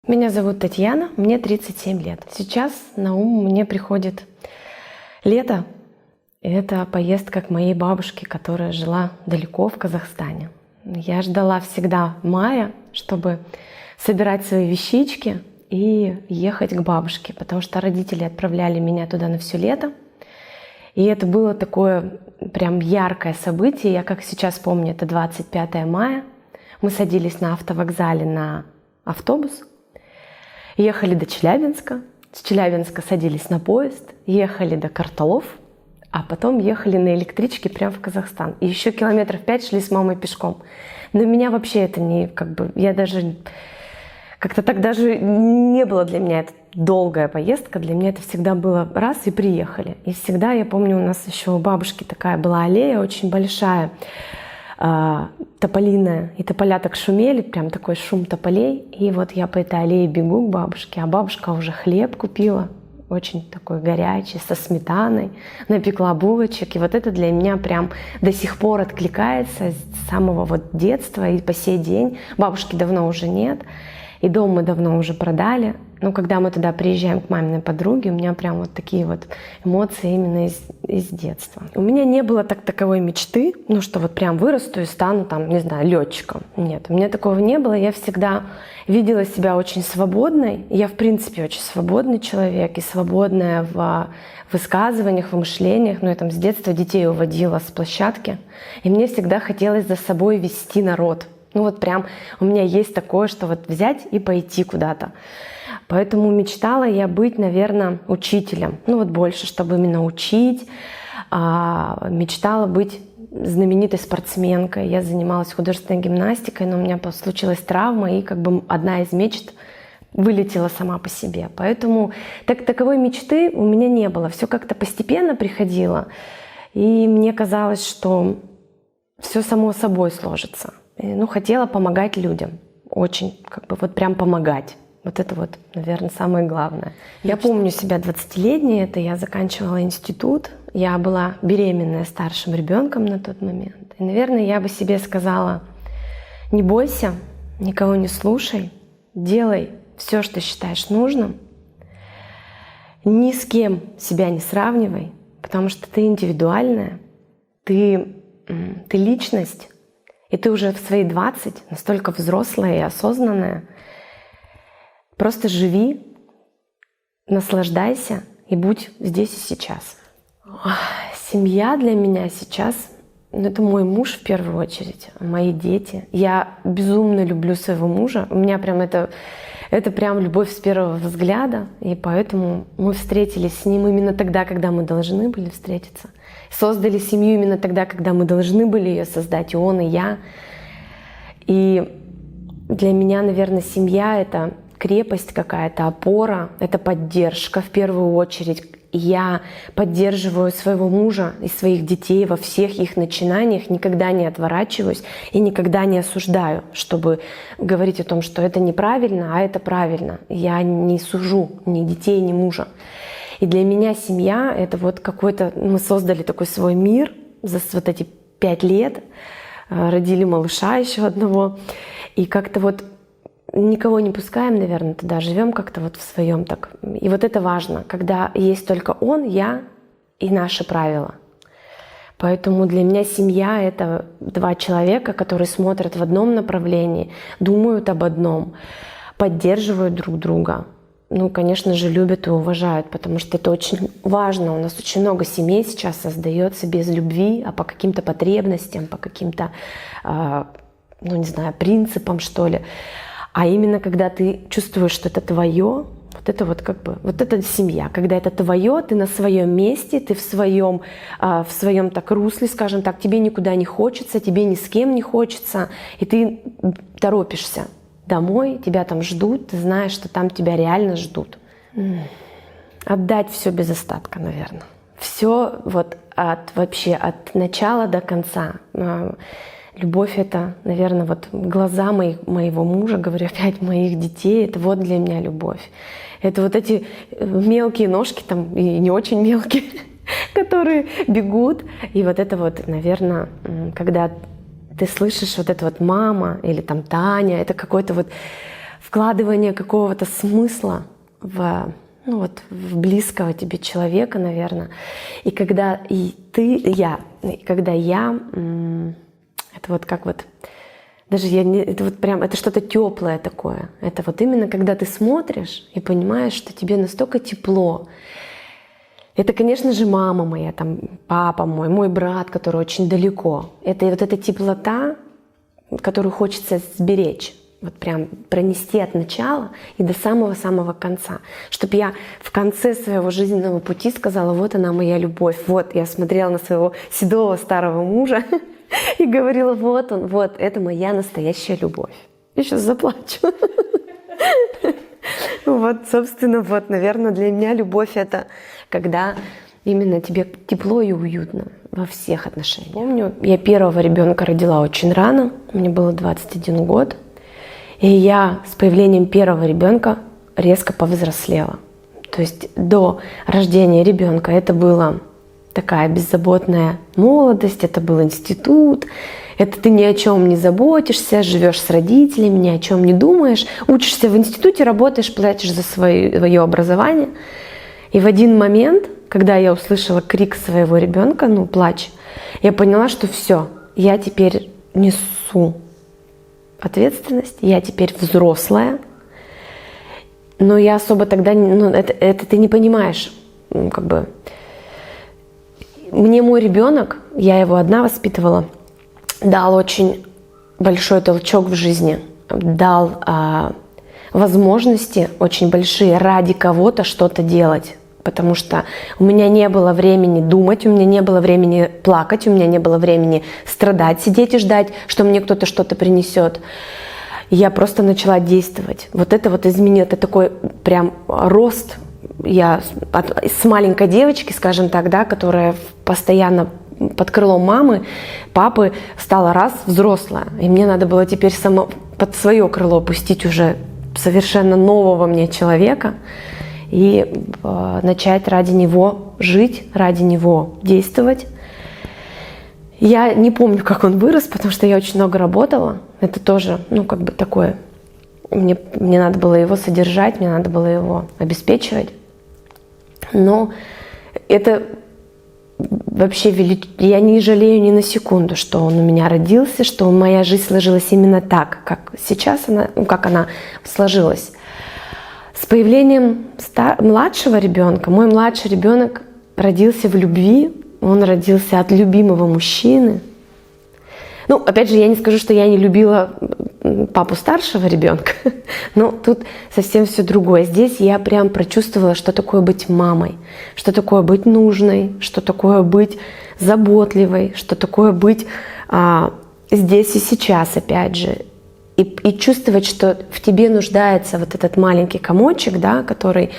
Меня зовут Татьяна, мне 37 лет. Сейчас на ум мне приходит лето. Это поездка к моей бабушке, которая жила далеко в Казахстане. Я ждала всегда мая, чтобы собирать свои вещички и ехать к бабушке, потому что родители отправляли меня туда на все лето. И это было такое прям яркое событие. Я как сейчас помню, это 25 мая. Мы садились на автовокзале на автобус, ехали до Челябинска, с Челябинска садились на поезд, ехали до Карталов, а потом ехали на электричке прямо в Казахстан. И еще километров 5 шли с мамой пешком. Но меня вообще это не, я даже, как-то так даже не было для меня это долгая поездка. Для меня это всегда было раз и приехали. И всегда, я помню, у нас еще у бабушки такая была аллея очень большая, тополиная, и тополя так шумели, прям такой шум тополей. И вот я по этой аллее бегу к бабушке, а бабушка уже хлеб купила, очень такой горячий, со сметаной, напекла булочек. И вот это для меня прям до сих пор откликается с самого вот детства и по сей день. Бабушки давно уже нет, и дом мы давно уже продали. Но когда мы туда приезжаем к маминой подруге, у меня прям вот такие вот эмоции именно из детства. У меня не было таковой мечты, что вот прям вырасту и стану там, не знаю, летчиком. Нет, у меня такого не было. Я всегда видела себя очень свободной. Я, в принципе, очень свободный человек и свободная в высказываниях, в мышлениях. Но я там с детства детей уводила с площадки. И мне всегда хотелось за собой вести народ. Вот прям у меня есть такое, что вот взять и пойти куда-то. Поэтому мечтала я быть, наверное, учителем. Больше, чтобы именно учить. Мечтала быть знаменитой спортсменкой. Я занималась художественной гимнастикой, но у меня случилась травма, и одна из мечт вылетела сама по себе. Поэтому таковой мечты у меня не было. Все как-то постепенно приходило. И мне казалось, что все само собой сложится. Хотела помогать людям. Очень, прям помогать. Вот это вот, наверное, самое главное. Я помню себя 20-летней, это я заканчивала институт. Я была беременная старшим ребенком на тот момент. И, наверное, я бы себе сказала: не бойся, никого не слушай, делай все, что считаешь нужным. Ни с кем себя не сравнивай, потому что ты индивидуальная, ты личность, и ты уже в свои 20 настолько взрослая и осознанная. Просто живи, наслаждайся и будь здесь и сейчас. Семья для меня сейчас — это мой муж в первую очередь, мои дети. Я безумно люблю своего мужа. У меня прям это прям любовь с первого взгляда. И поэтому мы встретились с ним именно тогда, когда мы должны были встретиться. Создали семью именно тогда, когда мы должны были ее создать, и он, и я. И для меня, наверное, семья — это крепость какая-то, опора, это поддержка в первую очередь. Я поддерживаю своего мужа и своих детей во всех их начинаниях, никогда не отворачиваюсь и никогда не осуждаю, чтобы говорить о том, что это неправильно, а это правильно. Я не сужу ни детей, ни мужа. И для меня семья — это вот какой-то... Мы создали такой свой мир за вот эти 5 лет, родили малыша еще одного, и как-то вот никого не пускаем, наверное, туда, живем как-то вот в своем так. И вот это важно, когда есть только он, я и наши правила. Поэтому для меня семья — это 2 человека, которые смотрят в одном направлении, думают об одном, поддерживают друг друга. Конечно же, любят и уважают, потому что это очень важно. У нас очень много семей сейчас создается без любви, а по каким-то потребностям, по каким-то, не знаю, принципам, что ли. А именно когда ты чувствуешь, что это твое, вот это семья. Когда это твое, ты на своем месте, ты в своем так русле, скажем так, тебе никуда не хочется, тебе ни с кем не хочется, и ты торопишься домой, тебя там ждут, ты знаешь, что там тебя реально ждут. Отдать все без остатка, наверное. Все вообще от начала до конца. Любовь — это, наверное, глаза моего мужа, говорю опять, моих детей, это вот для меня любовь. Это вот эти мелкие ножки, там, и не очень мелкие, которые бегут. И вот это вот, наверное, когда ты слышишь вот это вот мама или там Таня, это какой-то вот вкладывание какого-то смысла в, ну вот, в близкого тебе человека, наверное. И когда когда я, это вот как вот, даже я не, это вот прям, это что-то теплое такое. Это вот именно когда ты смотришь и понимаешь, что тебе настолько тепло. Это, конечно же, мама моя, там, папа мой брат, который очень далеко. Это вот эта теплота, которую хочется сберечь. Вот прям пронести от начала и до самого-самого конца. Чтобы я в конце своего жизненного пути сказала: вот она моя любовь. Вот я смотрела на своего седого старого мужа и говорила: вот он, вот, это моя настоящая любовь. Я сейчас заплачу. Вот, собственно, вот, наверное, для меня любовь — это когда именно тебе тепло и уютно во всех отношениях. Помню, я первого ребенка родила очень рано, мне было 21 год, и я с появлением первого ребенка резко повзрослела. То есть до рождения ребенка это была такая беззаботная молодость, это был институт, это ты ни о чем не заботишься, живешь с родителями, ни о чем не думаешь, учишься в институте, работаешь, платишь за свое образование. И в один момент, когда я услышала крик своего ребенка, плач, я поняла, что все, я теперь несу ответственность, я теперь взрослая, но я особо тогда, это ты не понимаешь, как бы. Мне мой ребенок, я его одна воспитывала, дал очень большой толчок в жизни, дал возможности очень большие ради кого-то что-то делать. Потому что у меня не было времени думать, у меня не было времени плакать, у меня не было времени страдать, сидеть и ждать, что мне кто-то что-то принесет. Я просто начала действовать. Вот это вот изменило, это такой прям рост. Я с маленькой девочки, скажем так, да, которая постоянно под крылом мамы, папы, стала раз взрослая. И мне надо было теперь под свое крыло пустить уже совершенно нового мне человека и начать ради него жить, ради него действовать. Я не помню, как он вырос, потому что я очень много работала. Это тоже, такое. Мне надо было его содержать, мне надо было его обеспечивать. Но это вообще я не жалею ни на секунду, что он у меня родился, что моя жизнь сложилась именно так, как сейчас как она сложилась. С появлением младшего ребенка, мой младший ребенок родился в любви, он родился от любимого мужчины. Опять же, я не скажу, что я не любила папу старшего ребенка, но тут совсем все другое. Здесь я прям прочувствовала, что такое быть мамой, что такое быть нужной, что такое быть заботливой, что такое быть здесь и сейчас, опять же. И чувствовать, что в тебе нуждается вот этот маленький комочек, да, который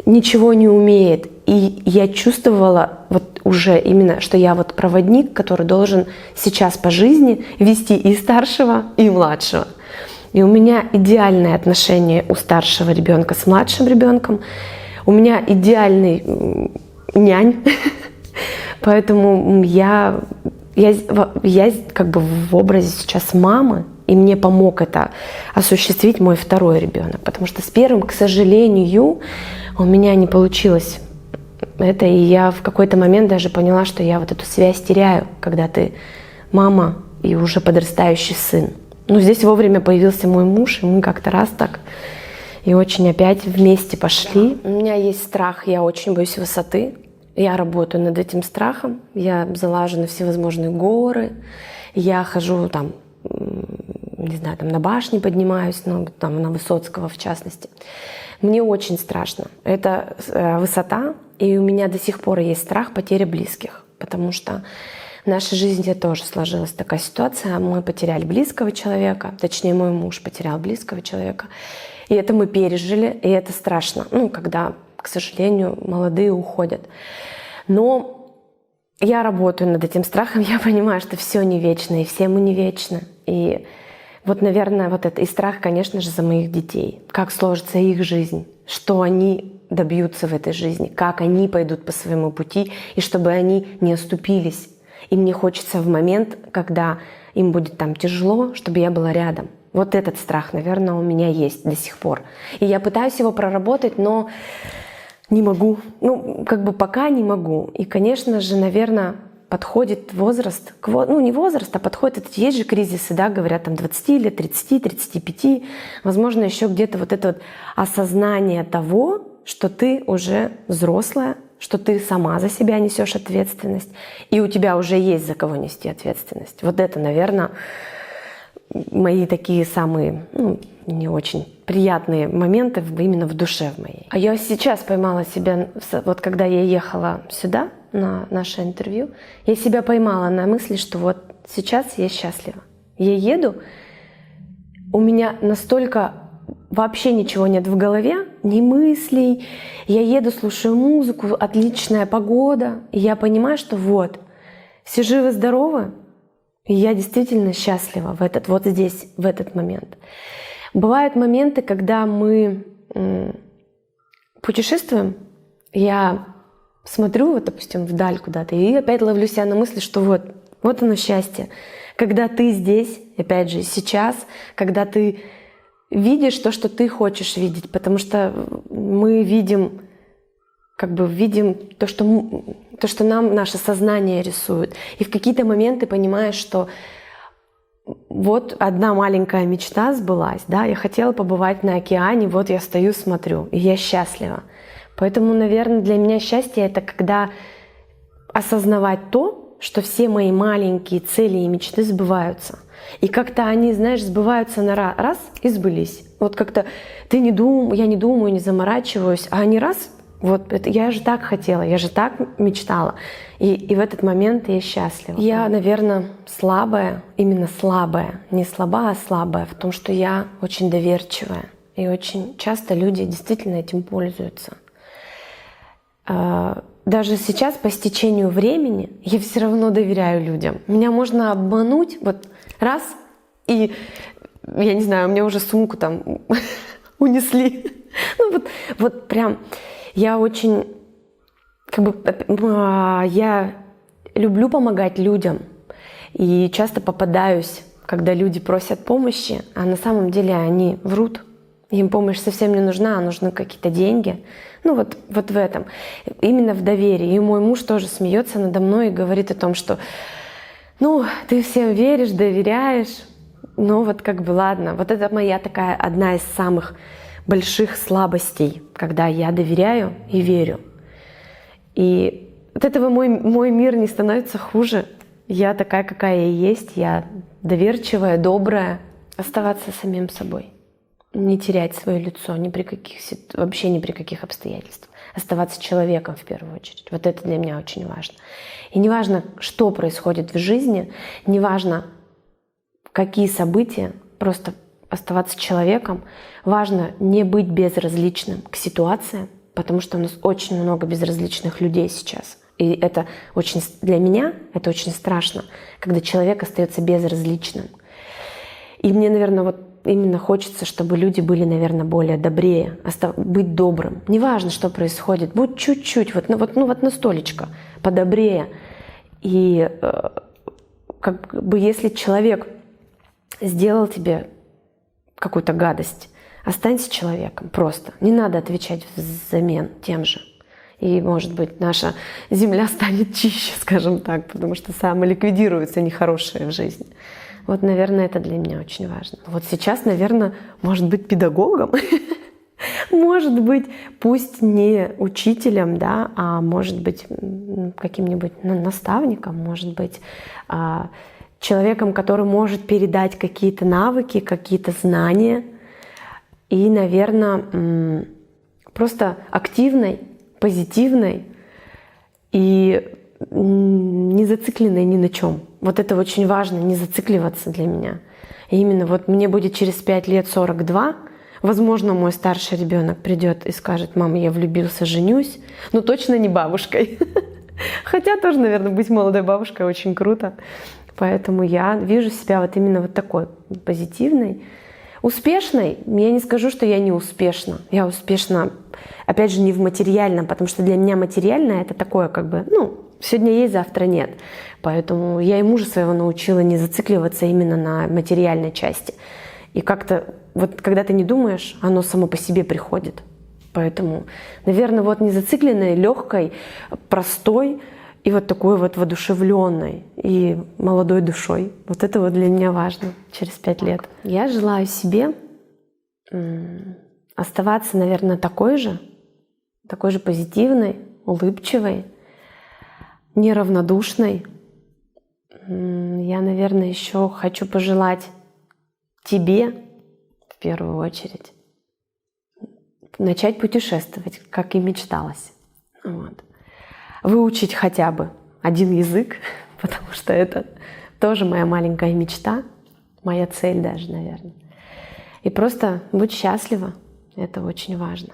ничего не умеет. И я чувствовала вот уже именно, что я вот проводник, который должен сейчас по жизни вести и старшего, и младшего. И у меня идеальное отношение у старшего ребенка с младшим ребенком. У меня идеальный нянь. Поэтому я как бы в образе сейчас мамы, и мне помог это осуществить мой второй ребенок. Потому что с первым, к сожалению, у меня не получилось это. И я в какой-то момент даже поняла, что я вот эту связь теряю, когда ты мама и уже подрастающий сын. Но здесь вовремя появился мой муж, и мы как-то раз так и очень опять вместе пошли. У меня есть страх, я очень боюсь высоты. Я работаю над этим страхом. Я залажу на всевозможные горы. Я хожу на башни поднимаюсь, на Высоцкого в частности. Мне очень страшно. Это высота, и у меня до сих пор есть страх потери близких, потому что в нашей жизни тоже сложилась такая ситуация. Мы потеряли близкого человека, точнее, мой муж потерял близкого человека. И это мы пережили, и это страшно, когда, к сожалению, молодые уходят. Но я работаю над этим страхом, я понимаю, что все не вечно, и все мы не вечны. И вот, наверное, вот это и страх, конечно же, за моих детей. Как сложится их жизнь, что они добьются в этой жизни, как они пойдут по своему пути, и чтобы они не оступились. И мне хочется в момент, когда им будет там тяжело, чтобы я была рядом. Вот этот страх, наверное, у меня есть до сих пор. И я пытаюсь его проработать, но не могу. Ну, как бы пока не могу. И, конечно же, наверное, подходит возраст, ну не возраст, а подходит, есть же кризисы, да, говорят, там 20 лет, 30, 35, возможно, еще где-то вот это вот осознание того, что ты уже взрослая, что ты сама за себя несешь ответственность, и у тебя уже есть за кого нести ответственность. Вот это, наверное, мои такие самые, ну, не очень приятные моменты именно в душе в моей. А я сейчас поймала себя, вот когда я ехала сюда, на наше интервью, я себя поймала на мысли, что вот сейчас я счастлива. Я еду, у меня настолько вообще ничего нет в голове, ни мыслей. Я еду, слушаю музыку, отличная погода, и я понимаю, что вот, все живы-здоровы, и я действительно счастлива в этот, вот здесь, в этот момент. Бывают моменты, когда мы путешествуем, я смотрю, вот, допустим, вдаль куда-то, и опять ловлю себя на мысли, что вот оно счастье. Когда ты здесь, опять же, сейчас, когда ты видишь то, что ты хочешь видеть, потому что мы видим, как бы видим то, что нам наше сознание рисует. И в какие-то моменты понимаешь, что вот одна маленькая мечта сбылась, да, я хотела побывать на океане, вот я стою, смотрю, и я счастлива. Поэтому, наверное, для меня счастье — это когда осознавать то, что все мои маленькие цели и мечты сбываются. И как-то они, знаешь, сбываются на раз и сбылись. Вот как-то я не думаю, не заморачиваюсь, а они раз, вот это, я же так хотела, я же так мечтала. И в этот момент я счастлива. Я, наверное, слабая, именно слабая, не слаба, а слабая в том, что я очень доверчивая. И очень часто люди действительно этим пользуются. Даже сейчас, по стечению времени, я все равно доверяю людям. Меня можно обмануть, вот раз, и, я не знаю, мне уже сумку там унесли. Ну вот прям, я очень, как бы, я люблю помогать людям. И часто попадаюсь, когда люди просят помощи, а на самом деле они врут. Им помощь совсем не нужна, а нужны какие-то деньги. Ну вот в этом. Именно в доверии. И мой муж тоже смеется надо мной и говорит о том, что ну, ты всем веришь, доверяешь, но вот как бы ладно. Вот это моя такая одна из самых больших слабостей, когда я доверяю и верю. И от этого мой мир не становится хуже. Я такая, какая я есть, я доверчивая, добрая. Оставаться самим собой. Не терять свое лицо вообще ни при каких обстоятельствах. Оставаться человеком в первую очередь. Вот это для меня очень важно. И не важно, что происходит в жизни, не важно, какие события, просто оставаться человеком. Важно не быть безразличным к ситуациям, потому что у нас очень много безразличных людей сейчас. И это очень, для меня это очень страшно, когда человек остается безразличным. И мне, наверное, вот именно хочется, чтобы люди были, наверное, более добрее, быть добрым. Неважно, что происходит, будь чуть-чуть, вот на столечко, подобрее. И как бы если человек сделал тебе какую-то гадость, останься человеком просто. Не надо отвечать взамен тем же. И, может быть, наша земля станет чище, скажем так, потому что самоликвидируется нехорошее в жизни. Вот, наверное, это для меня очень важно. Вот сейчас, наверное, может быть педагогом, может быть, пусть не учителем, да, а может быть каким-нибудь наставником, может быть человеком, который может передать какие-то навыки, какие-то знания. И, наверное, просто активной, позитивной и не зацикленной ни на чем. Вот это очень важно, не зацикливаться для меня. И именно вот мне будет через 5 лет 42, возможно, мой старший ребенок придет и скажет: мама, я влюбился, женюсь, но точно не бабушкой. Хотя тоже, наверное, быть молодой бабушкой очень круто. Поэтому я вижу себя вот именно вот такой позитивной. Успешной, я не скажу, что я не успешна. Я успешна, опять же, не в материальном, потому что для меня материальное — это такое как бы, сегодня есть, завтра нет. Поэтому я и мужа своего научила не зацикливаться именно на материальной части. И как-то вот когда ты не думаешь, оно само по себе приходит. Поэтому, наверное, вот не зацикленной, легкой, простой и вот такой вот воодушевленной и молодой душой. Вот это вот для меня важно через 5 лет. Я желаю себе оставаться, наверное, такой же позитивной, улыбчивой, неравнодушной. Я, наверное, еще хочу пожелать тебе, в первую очередь, начать путешествовать, как и мечталось. Вот. Выучить хотя бы один язык, потому что это тоже моя маленькая мечта, моя цель даже, наверное. И просто быть счастлива, это очень важно.